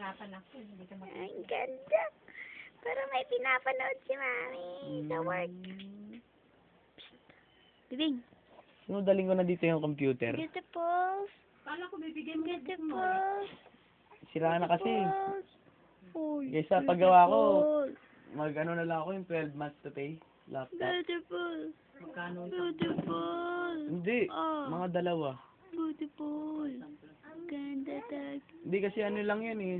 Nahirapan ako. Hindi ka Ay, ganda. Pero may pinapanood si Mami sa work. Bibing. Daling ko na dito yung computer. Beautiful. Kala ko bibigyan mo. Beautiful. Sira na kasi. Uy, Kaysa paggawa ko, mag-ano na lang ako yung 12 months to pay. Laptop. Beautiful. Magkano? Beautiful. Hindi. Oh. Mga dalawa. Beautiful. Ganda tag. Hindi kasi ano lang yan eh.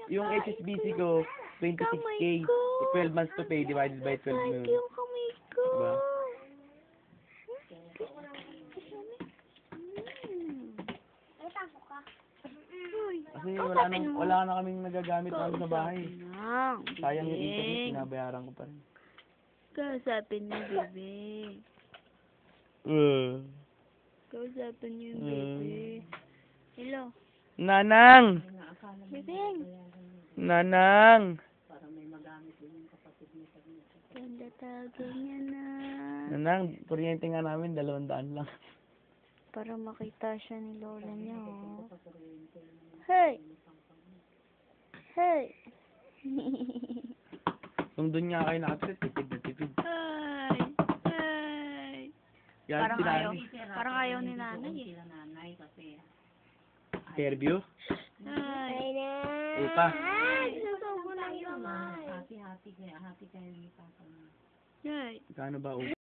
Yung HSBC ko, 26K. 12 months to pay divided by 12 Like million. yung kamay ko. Diba? Kasi wala na kaming nagagamit namin sa bahay. Sayang yung internet, binabayaran ko pa rin. Kausapin niyo, bebe. Kausapin niyo yung bebe. Hello. Nanang! Bebeng. Nanang! Ganda tago niya na. Nanang, kuryente nga namin, 200 lang. Para makita siya ni lola niya, oh. Hey! Hey! Kung doon nga kayo nakatrit, tipid na tipid. Ay! Ay! Yan, Parang si ayaw. Nanay. Parang ayaw ni nanay, eh. Sila nanay kasi. Fairview? Ay! Upa. Ay! Susubo na yung Hati-hati kayo ni Papa. Ay! Kano ba upa?